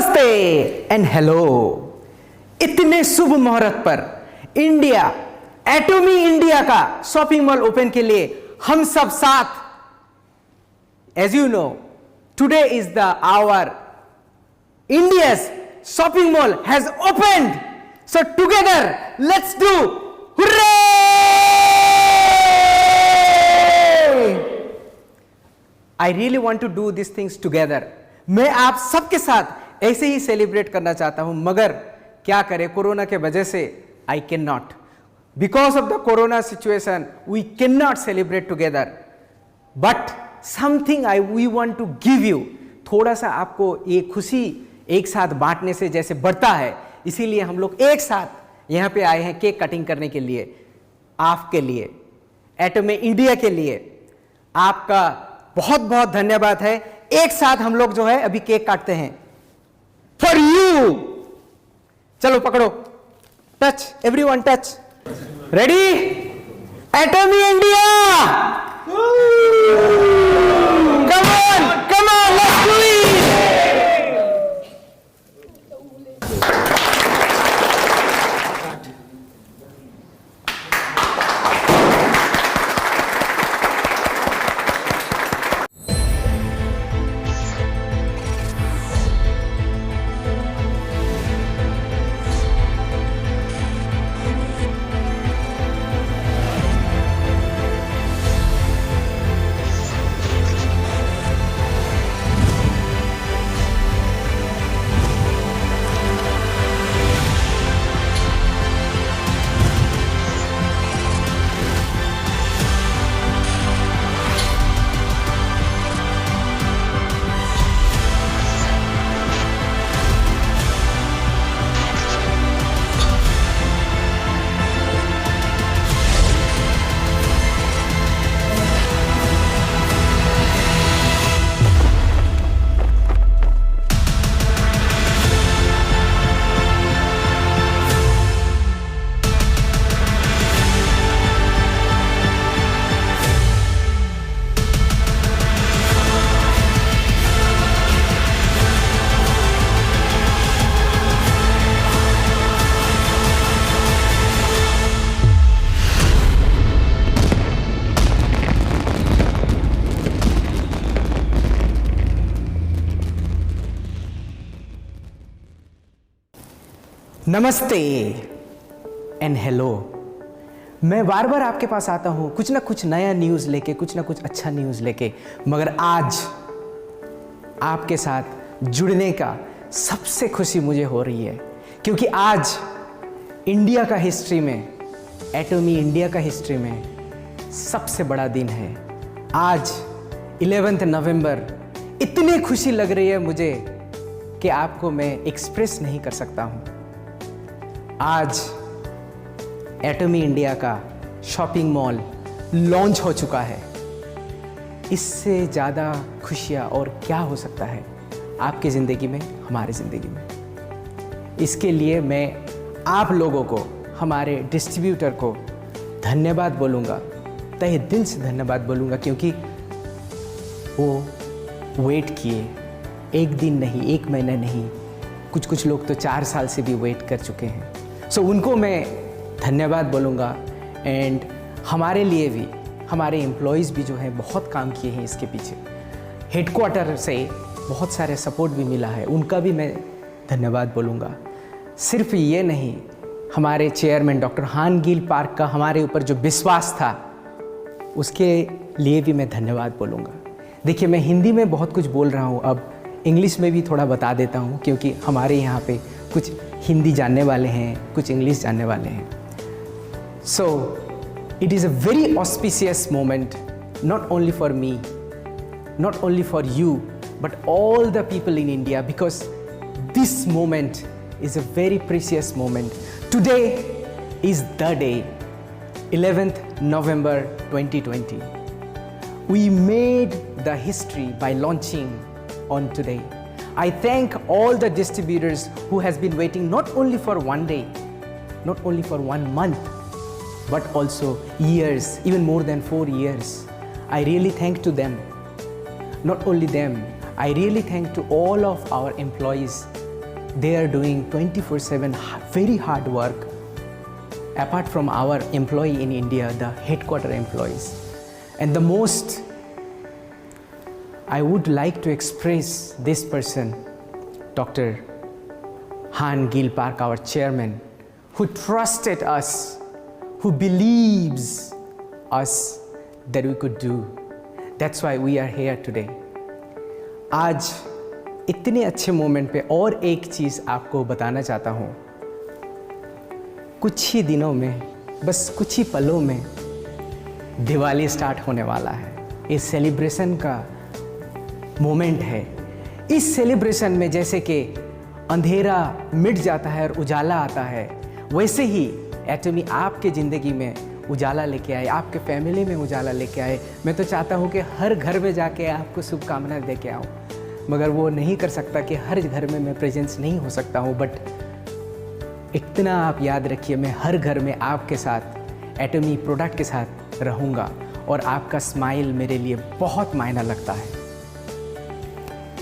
नमस्ते and hello. इतने शुभ मुहूर्त पर इंडिया एटॉमी इंडिया का शॉपिंग मॉल ओपन के लिए हम सब साथ, as you know, today is the our India's shopping mall has opened, so together let's do hurray! I really want to do this things together. मैं आप सबके साथ ऐसे ही सेलिब्रेट करना चाहता हूं, मगर क्या करें, कोरोना के वजह से I can not, because of the corona situation we can not celebrate together, but something we want to give you. थोड़ा सा आपको ये खुशी एक साथ बांटने से जैसे बढ़ता है, इसीलिए हम लोग एक साथ यहां पे आए हैं केक कटिंग करने के लिए, आपके लिए, एटॉमी इंडिया के लिए। आपका बहुत बहुत धन्यवाद है। एक साथ हम लोग जो है अभी केक काटते हैं फॉर यू। चलो पकड़ो, touch, everyone touch, ready, एटॉमी India, come on let's do it. नमस्ते एंड हेलो। मैं बार बार आपके पास आता हूं कुछ ना कुछ नया न्यूज़ लेके, कुछ ना कुछ अच्छा न्यूज़ लेके, मगर आज आपके साथ जुड़ने का सबसे खुशी मुझे हो रही है, क्योंकि आज इंडिया का हिस्ट्री में, एटॉमी इंडिया का हिस्ट्री में सबसे बड़ा दिन है। आज 11 नवंबर, इतनी खुशी लग रही है मुझे कि आपको मैं एक्सप्रेस नहीं कर सकता हूं। आज एटॉमी इंडिया का शॉपिंग मॉल लॉन्च हो चुका है। इससे ज़्यादा खुशियाँ और क्या हो सकता है आपकी ज़िंदगी में, हमारी ज़िंदगी में। इसके लिए मैं आप लोगों को, हमारे डिस्ट्रीब्यूटर को धन्यवाद बोलूँगा, तहे दिल से धन्यवाद बोलूँगा, क्योंकि वो वेट किए, एक दिन नहीं, एक महीना नहीं, कुछ लोग तो 4 साल से भी वेट कर चुके हैं। सो उनको मैं धन्यवाद बोलूँगा। एंड हमारे लिए भी, हमारे एम्प्लॉयज़ भी जो हैं बहुत काम किए हैं इसके पीछे, हेडक्वार्टर से बहुत सारे सपोर्ट भी मिला है, उनका भी मैं धन्यवाद बोलूँगा। सिर्फ ये नहीं, हमारे चेयरमैन डॉक्टर हान गिल पार्क का हमारे ऊपर जो विश्वास था, उसके लिए भी मैं धन्यवाद बोलूँगा। देखिए, मैं हिंदी में बहुत कुछ बोल रहा हूँ, अब इंग्लिश में भी थोड़ा बता देता हूँ, क्योंकि हमारे यहाँ पे कुछ हिंदी जानने वाले हैं, कुछ इंग्लिश जानने वाले हैं। So it is a very auspicious moment, not only for me, not only for you, but all the people in India, because this moment is a very precious moment. Today is the day, 11th November 2020. We made the history by launching on today. I thank all the distributors who has been waiting not only for one day, not only for 1 month, but also years, even more than 4 years. I really thank to them. Not only them, I really thank to all of our employees they are doing 24/7 very hard work. Apart from our employee in India, the headquarter employees. And the most, I would like to express this person, Dr. Han Gil Park, our chairman, who trusted us, who believes us that we could do. That's why we are here today. आज इतने अच्छे moment पे और एक चीज़ आपको बताना चाहता हूँ। कुछ ही दिनों में, बस कुछ ही पलों में दिवाली स्टार्ट होने वाला है। ये सेलिब्रेशन का मोमेंट है। इस सेलिब्रेशन में जैसे कि अंधेरा मिट जाता है और उजाला आता है, वैसे ही एटमी आपके ज़िंदगी में उजाला लेके आए, आपके फैमिली में उजाला लेके आए। मैं तो चाहता हूँ कि हर घर में जाके आपको शुभकामनाएं दे के आऊँ, मगर वो नहीं कर सकता कि हर घर में मैं प्रेजेंस नहीं हो सकता हूँ। बट इतना आप याद रखिए, मैं हर घर में आपके साथ एटमी प्रोडक्ट के साथ रहूँगा और आपका स्माइल मेरे लिए बहुत मायना लगता है।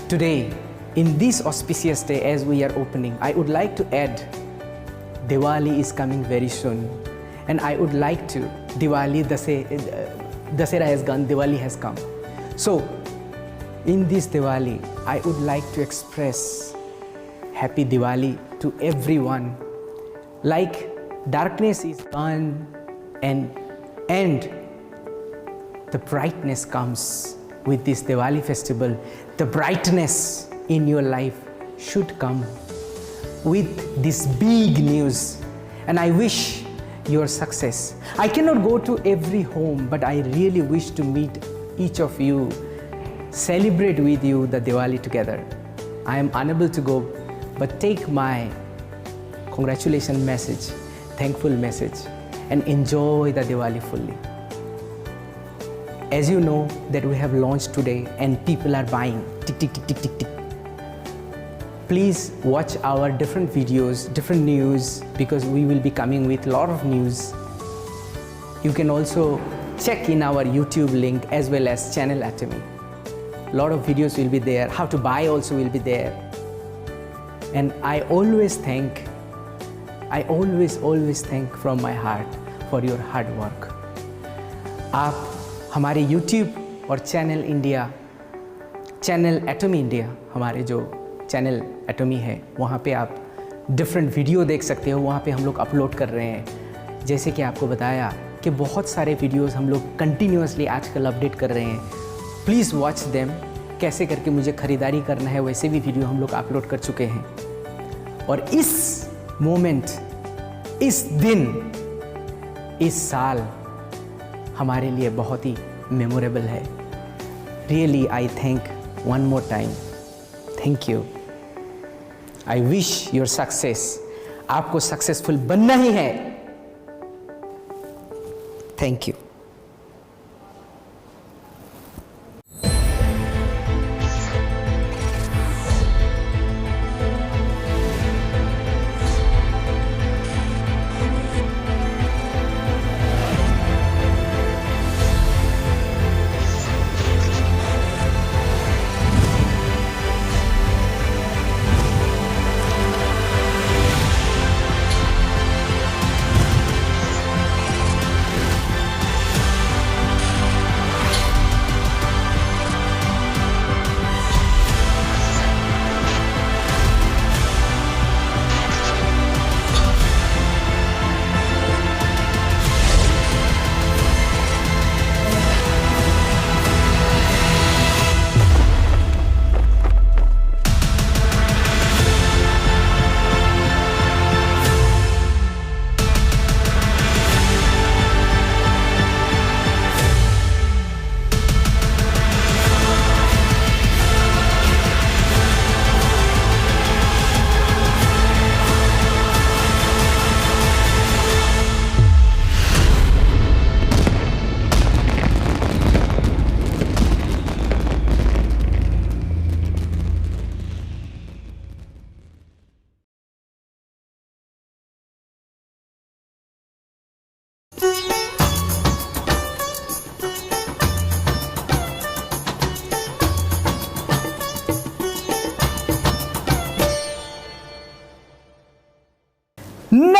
Today, in this auspicious day as we are opening, I would like to add, Diwali is coming very soon. And I would like to, Dasera has gone, Diwali has come. So, in this Diwali, I would like to express Happy Diwali to everyone. Like darkness is gone and the brightness comes with this Diwali festival. The brightness in your life should come with this big news. And I wish your success. I cannot go to every home, but I really wish to meet each of you, celebrate with you the Diwali together. I am unable to go, but take my congratulation message, thankful message, and enjoy the Diwali fully. As you know that we have launched today and people are buying, tick, tick, tick, tick, tick, tick. Please watch our different videos, different news, because we will be coming with a lot of news. You can also check in our YouTube link as well as channel Atomy. A lot of videos will be there. How to buy also will be there. And I always thank from my heart for your hard work. आप हमारे YouTube और channel India, channel एटमी India, हमारे जो channel एटमी है, वहाँ पे आप different video देख सकते हो। वहाँ पे हम लोग अपलोड कर रहे हैं। जैसे कि आपको बताया कि बहुत सारे वीडियोस हम लोग कंटिन्यूअसली आजकल अपडेट कर रहे हैं। Please watch them. कैसे करके मुझे ख़रीदारी करना है, वैसे भी वीडियो हम लोग अपलोड कर चुके हैं। और इस मोमेंट, इस दिन, इस साल हमारे लिए बहुत ही मेमोरेबल है। Really I thank one more time, thank you. I wish your success. आपको सक्सेसफुल बनना ही है। Thank you.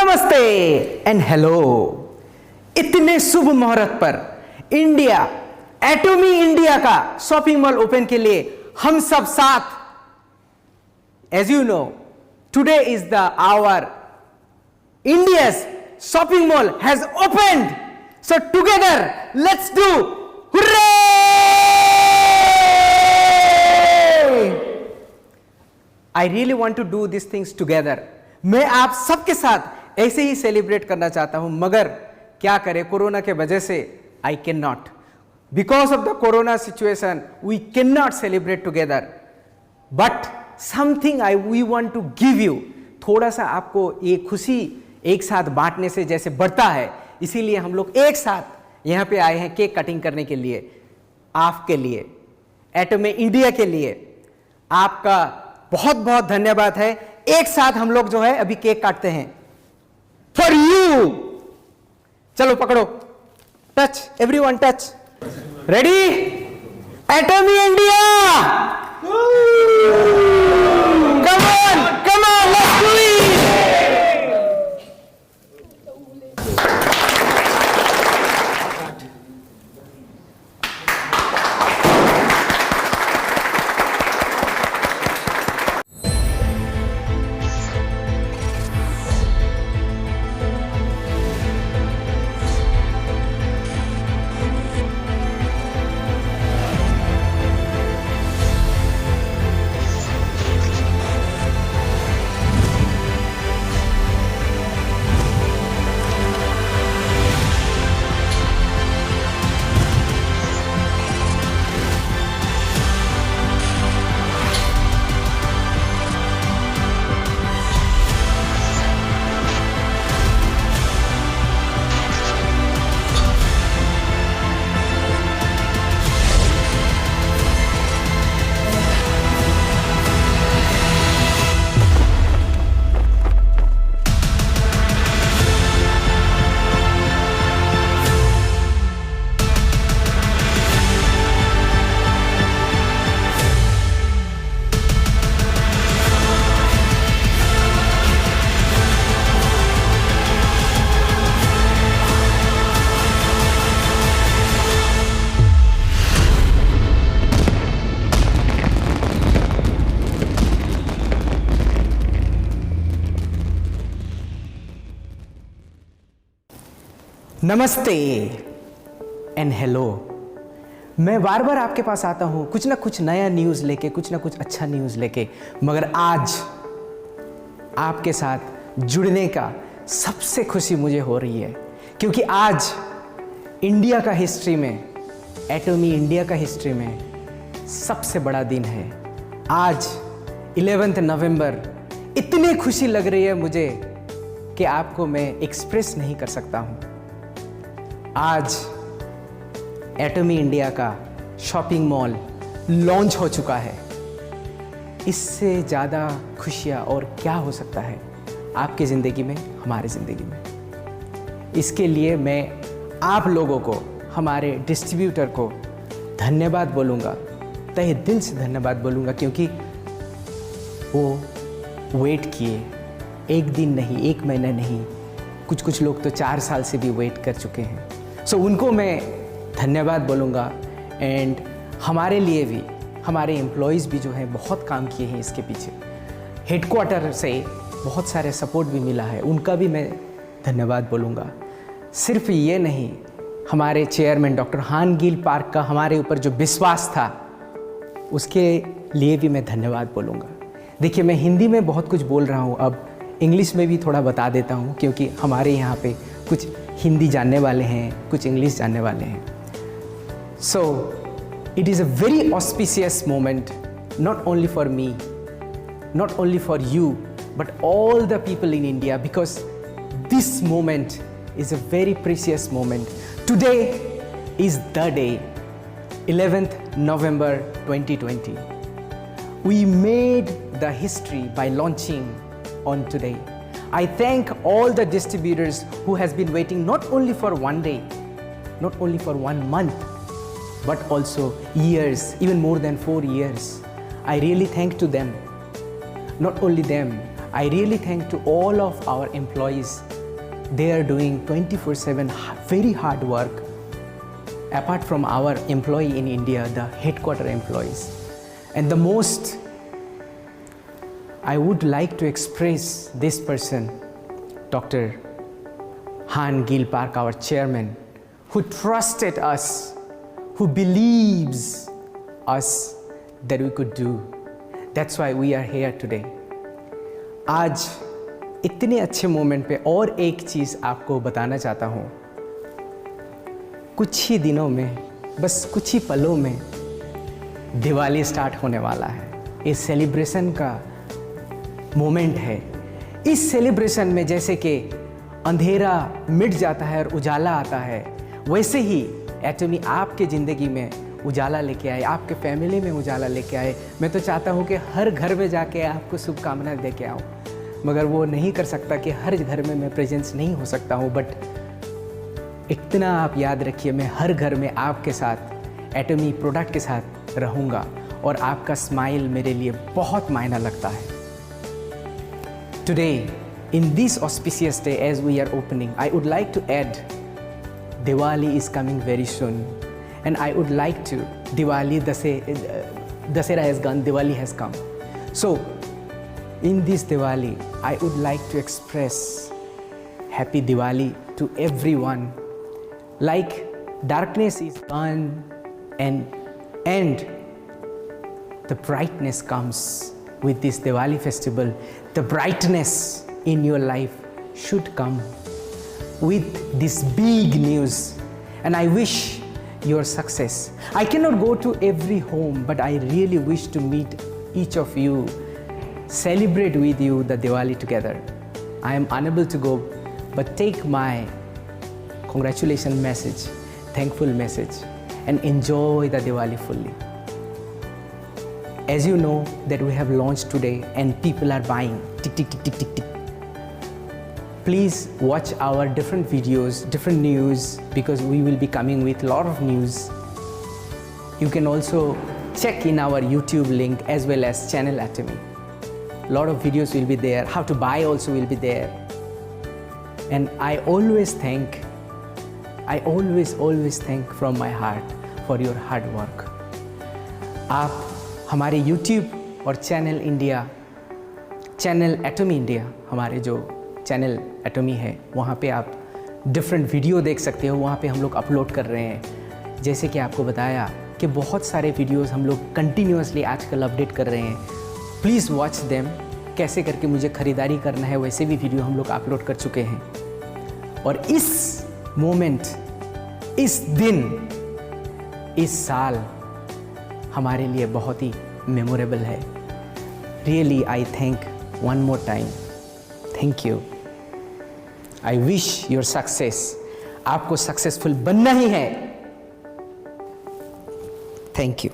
Namaste and hello. इतने शुभ मुहूर्त पर इंडिया, एटॉमी इंडिया का शॉपिंग मॉल ओपन के लिए हम सब साथ, as you know, today is the our India's shopping mall has opened. So together, let's do hooray! I really want to do these things together. मैं आप सबके साथ ऐसे ही सेलिब्रेट करना चाहता हूं, मगर क्या करें, कोरोना के वजह से I cannot. Because of the corona situation, we cannot celebrate together. But something we want to give you. थोड़ा सा आपको ये खुशी एक साथ बांटने से जैसे बढ़ता है, इसीलिए हम लोग एक साथ यहाँ पे आए हैं केक कटिंग करने के लिए, आपके लिए, एटॉमी इंडिया के लिए। आपका बहुत बहुत धन्यवाद है। एक साथ हम लोग जो है अभी केक काटते हैं फॉर यू। चलो पकड़ो, touch, everyone touch, ready, एटॉमी India, come on let's do it. नमस्ते एंड हेलो। मैं बार बार आपके पास आता हूं कुछ ना कुछ नया न्यूज़ लेके, कुछ ना कुछ अच्छा न्यूज़ लेके, मगर आज आपके साथ जुड़ने का सबसे खुशी मुझे हो रही है, क्योंकि आज इंडिया का हिस्ट्री में, एटॉमी इंडिया का हिस्ट्री में सबसे बड़ा दिन है। आज 11 नवंबर, इतनी खुशी लग रही है मुझे कि आपको मैं एक्सप्रेस नहीं कर सकता हूं। आज एटॉमी इंडिया का शॉपिंग मॉल लॉन्च हो चुका है। इससे ज़्यादा खुशियाँ और क्या हो सकता है आपकी ज़िंदगी में, हमारी ज़िंदगी में। इसके लिए मैं आप लोगों को, हमारे डिस्ट्रीब्यूटर को धन्यवाद बोलूँगा, तहे दिल से धन्यवाद बोलूँगा, क्योंकि वो वेट किए, एक दिन नहीं, एक महीना नहीं, कुछ लोग तो 4 साल से भी वेट कर चुके हैं। सो उनको मैं धन्यवाद बोलूँगा। एंड हमारे लिए भी, हमारे एम्प्लॉयज़ भी जो हैं बहुत काम किए हैं इसके पीछे। हेडक्वार्टर से बहुत सारे सपोर्ट भी मिला है, उनका भी मैं धन्यवाद बोलूँगा। सिर्फ ये नहीं, हमारे चेयरमैन डॉक्टर हान गिल पार्क का हमारे ऊपर जो विश्वास था, उसके लिए भी मैं धन्यवाद बोलूँगा। देखिए, मैं हिंदी में बहुत कुछ बोल रहा हूँ, अब इंग्लिश में भी थोड़ा बता देता हूँ, क्योंकि हमारे यहाँ पे कुछ हिंदी जानने वाले हैं, कुछ इंग्लिश जानने वाले हैं। So it is a very auspicious moment, not only for me, not only for you, but all the people in India, because this moment is a very precious moment. Today is the day, 11th November 2020. We made the history by launching on today. I thank all the distributors who has been waiting not only for one day, not only for 1 month, but also years, even more than 4 years. I really thank to them. Not only them, I really thank to all of our employees they are doing 24/7 very hard work. Apart from our employee in India, the headquarter employees. And the most I would like to express this person, Dr. Han Gil Park, our chairman, who trusted us, who believes us that we could do. That's why we are here today. आज इतने अच्छे moment पे और एक चीज़ आपको बताना चाहता हूँ। कुछ ही दिनों में, बस कुछ ही पलों में दिवाली स्टार्ट होने वाला है। इस सेलिब्रेशन का मोमेंट है। इस सेलिब्रेशन में जैसे कि अंधेरा मिट जाता है और उजाला आता है, वैसे ही एटमी आपके ज़िंदगी में उजाला लेके आए, आपके फैमिली में उजाला लेके आए। मैं तो चाहता हूँ कि हर घर में जाके आपको शुभकामनाएं दे के आऊँ, मगर वो नहीं कर सकता कि हर घर में मैं प्रेजेंस नहीं हो सकता हूँ। बट इतना आप याद रखिए, मैं हर घर में आपके साथ एटमी प्रोडक्ट के साथ रहूँगा और आपका स्माइल मेरे लिए बहुत मायना लगता है। Today, in this auspicious day as we are opening, I would like to add, Diwali is coming very soon. And I would like to, Dasera has gone, Diwali has come. So, in this Diwali, I would like to express Happy Diwali to everyone. Like darkness is gone and the brightness comes with this Diwali festival. The brightness in your life should come with this big news. And I wish your success. I cannot go to every home, but I really wish to meet each of you, celebrate with you the Diwali together. I am unable to go, but take my congratulation message, thankful message, and enjoy the Diwali fully. As you know that we have launched today and people are buying, tick, tick, tick, tick, tick, tick. Please watch our different videos, different news, because we will be coming with a lot of news. You can also check in our YouTube link as well as channel Atomy. A lot of videos will be there. How to buy also will be there. And I always thank from my heart for your hard work. आप हमारे YouTube और channel India, channel एटमी India, हमारे जो channel एटमी है, वहाँ पे आप different video देख सकते हो। वहाँ पे हम लोग अपलोड कर रहे हैं। जैसे कि आपको बताया कि बहुत सारे वीडियोस हम लोग कंटिन्यूसली आजकल अपडेट कर रहे हैं। Please watch them. कैसे करके मुझे ख़रीदारी करना है, वैसे भी वीडियो हम लोग अपलोड कर चुके हैं। और इस मोमेंट, इस दिन, इस साल हमारे लिए बहुत ही मेमोरेबल है। Really I thank one more time, thank you. I wish your success. आपको सक्सेसफुल बनना ही है। Thank you.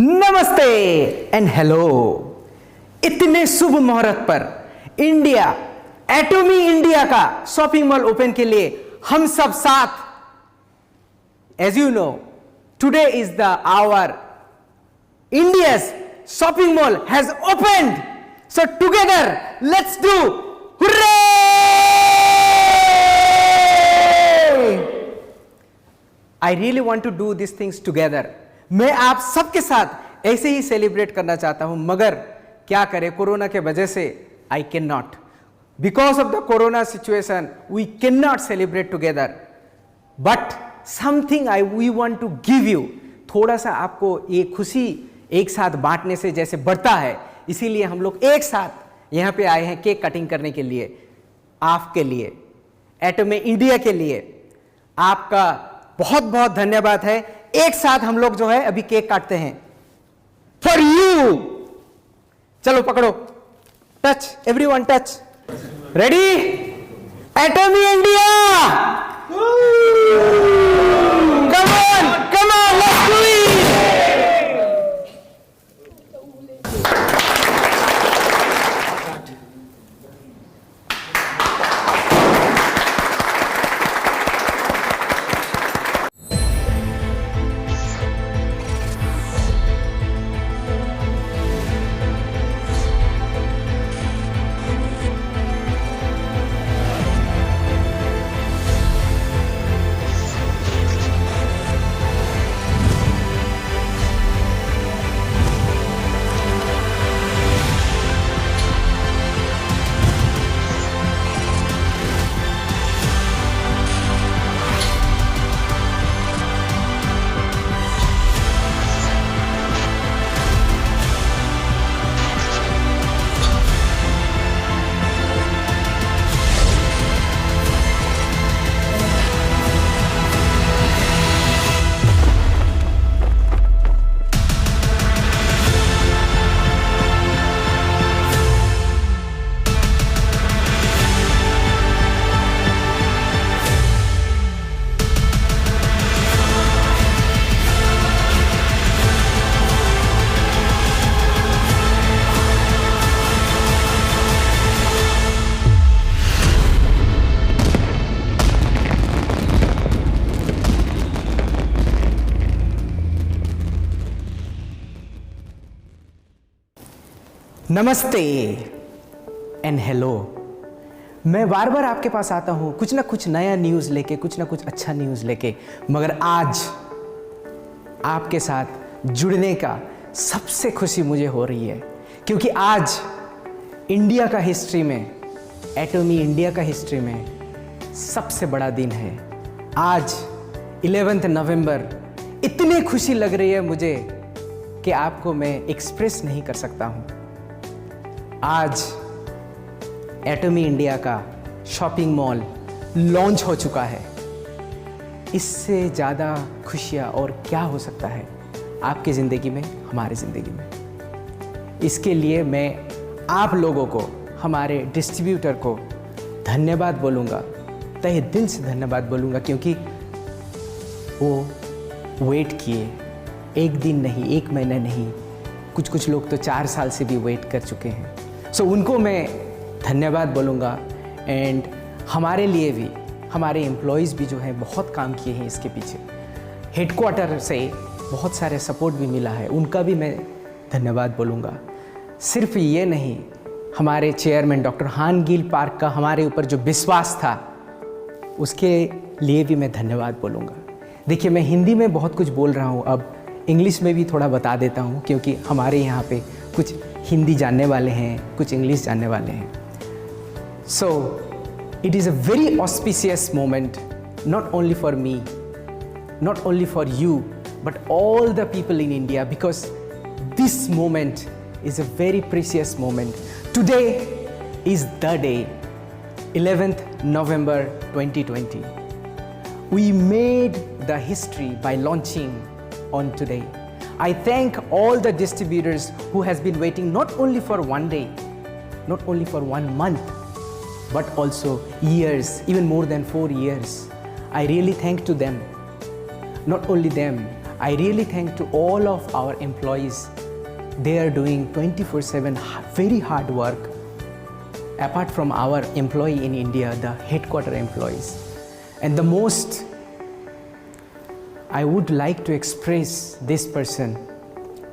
Namaste and hello. इतने शुभ मुहूर्त पर इंडिया, एटॉमी इंडिया का शॉपिंग मॉल ओपन के लिए हम सब साथ, as you know, today is the our India's shopping mall has opened. So together, let's do hooray! I really want to do these things together. मैं आप सबके साथ ऐसे ही सेलिब्रेट करना चाहता हूं, मगर क्या करें, कोरोना के वजह से I cannot. Because of the corona situation, we cannot celebrate together. But something we want to give you. थोड़ा सा आपको ये खुशी एक साथ बांटने से जैसे बढ़ता है, इसीलिए हम लोग एक साथ यहाँ पे आए हैं केक कटिंग करने के लिए, आपके लिए, एटॉमी इंडिया के लिए। आपका बहुत बहुत धन्यवाद है। एक साथ हम लोग जो है अभी केक काटते हैं फॉर यू। चलो पकड़ो, touch, everyone touch, ready, एटॉमी India, come on, let's do it. नमस्ते एंड हेलो। मैं बार बार आपके पास आता हूं कुछ ना कुछ नया न्यूज़ लेके, कुछ ना कुछ अच्छा न्यूज़ लेके, मगर आज आपके साथ जुड़ने का सबसे खुशी मुझे हो रही है, क्योंकि आज इंडिया का हिस्ट्री में, एटॉमी इंडिया का हिस्ट्री में सबसे बड़ा दिन है। आज 11 नवंबर, इतनी खुशी लग रही है मुझे कि आपको मैं एक्सप्रेस नहीं कर सकता हूं। आज एटॉमी इंडिया का शॉपिंग मॉल लॉन्च हो चुका है। इससे ज़्यादा खुशियाँ और क्या हो सकता है आपकी ज़िंदगी में, हमारी ज़िंदगी में। इसके लिए मैं आप लोगों को, हमारे डिस्ट्रीब्यूटर को धन्यवाद बोलूँगा, तहे दिल से धन्यवाद बोलूँगा, क्योंकि वो वेट किए, एक दिन नहीं, एक महीना नहीं, कुछ लोग तो 4 साल से भी वेट कर चुके हैं। सो उनको मैं धन्यवाद बोलूँगा। एंड हमारे लिए भी, हमारे एम्प्लॉयज़ भी जो हैं बहुत काम किए हैं इसके पीछे। हेडक्वार्टर से बहुत सारे सपोर्ट भी मिला है, उनका भी मैं धन्यवाद बोलूँगा। सिर्फ ये नहीं, हमारे चेयरमैन डॉक्टर हान गिल पार्क का हमारे ऊपर जो विश्वास था, उसके लिए भी मैं धन्यवाद बोलूँगा। देखिए, मैं हिंदी में बहुत कुछ बोल रहा हूँ, अब इंग्लिश में भी थोड़ा बता देता हूँ, क्योंकि हमारे यहाँ पे कुछ हिंदी जानने वाले हैं, कुछ इंग्लिश जानने वाले हैं। So it is a very auspicious moment, not only for me, not only for you, but all the people in India, because this moment is a very precious moment. Today is the day, 11th November 2020. We made the history by launching on today. I thank all the distributors who has been waiting not only for one day, not only for 1 month, but also years, even more than 4 years. I really thank to them. Not only them, I really thank to all of our employees, they are doing 24/7 very hard work. Apart from our employee in India, the headquarter employees. And the most, I would like to express this person,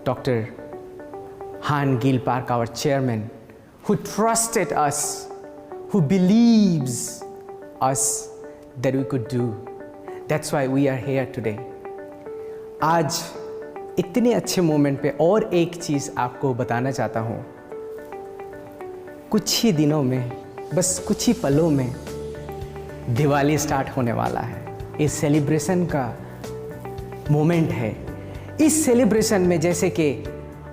Dr. Han Gil Park, our chairman, who trusted us, who believes us that we could do. That's why we are here today. आज इतने अच्छे moment पे और एक चीज़ आपको बताना चाहता हूँ। कुछ ही दिनों में, बस कुछ ही पलों में दिवाली स्टार्ट होने वाला है। इस सेलिब्रेशन का मोमेंट है। इस सेलिब्रेशन में जैसे कि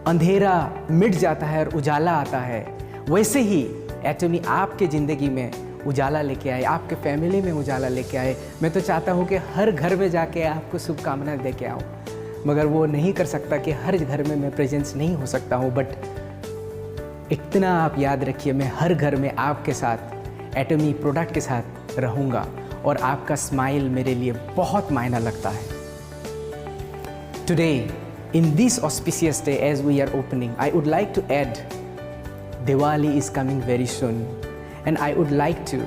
अंधेरा मिट जाता है और उजाला आता है, वैसे ही एटमी आपके ज़िंदगी में उजाला लेके आए, आपके फैमिली में उजाला लेके आए। मैं तो चाहता हूँ कि हर घर में जाके आपको शुभकामनाएं दे के आऊँ, मगर वो नहीं कर सकता कि हर घर में मैं प्रेजेंस नहीं हो सकता हूँ। बट इतना आप याद रखिए, मैं हर घर में आपके साथ एटमी प्रोडक्ट के साथ रहूँगा और आपका स्माइल मेरे लिए बहुत मायना लगता है। Today, in this auspicious day as we are opening, I would like to add, Diwali is coming very soon. And I would like to,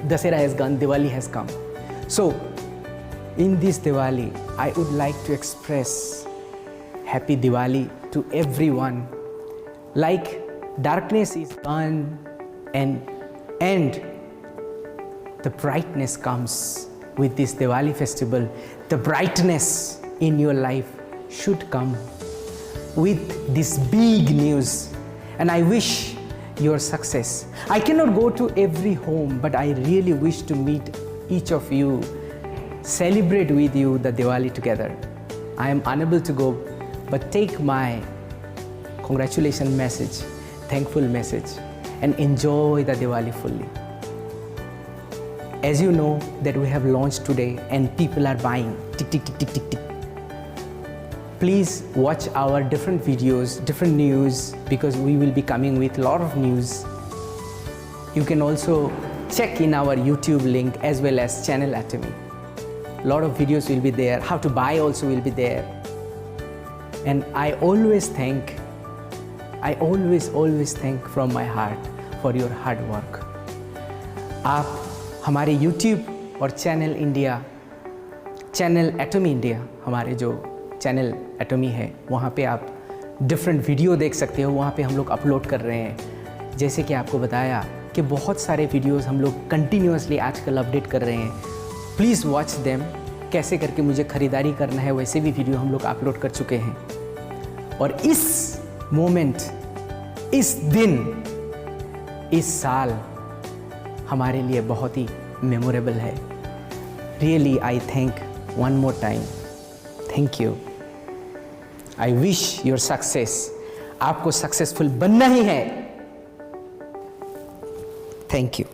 Dasera has gone, Diwali has come. So, in this Diwali, I would like to express Happy Diwali to everyone. Like darkness is gone and the brightness comes with this Diwali festival. The brightness in your life should come with this big news, and I wish your success. I cannot go to every home, but I really wish to meet each of you, celebrate with you the Diwali together. I am unable to go, but take my congratulation message, thankful message, and enjoy the Diwali fully. As you know that we have launched today and people are buying, tick, tick, tick, tick, tick, tick. Please watch our different videos, different news, because we will be coming with a lot of news. You can also check in our YouTube link as well as channel Atomy. A lot of videos will be there. How to buy also will be there. And I always thank from my heart for your hard work. आप हमारे YouTube और channel India, channel एटमी India, हमारे जो channel एटमी है, वहाँ पे आप different video देख सकते हो। वहाँ पे हम लोग अपलोड कर रहे हैं। जैसे कि आपको बताया कि बहुत सारे वीडियोस हम लोग कंटिन्यूसली आजकल अपडेट कर रहे हैं। Please watch them. कैसे करके मुझे ख़रीदारी करना है, वैसे भी वीडियो हम लोग अपलोड कर चुके हैं। और इस मोमेंट, इस दिन, इस साल हमारे लिए बहुत ही मेमोरेबल है। Really I thank one more time, thank you. I wish your success. आपको सक्सेसफुल बनना ही है। Thank you.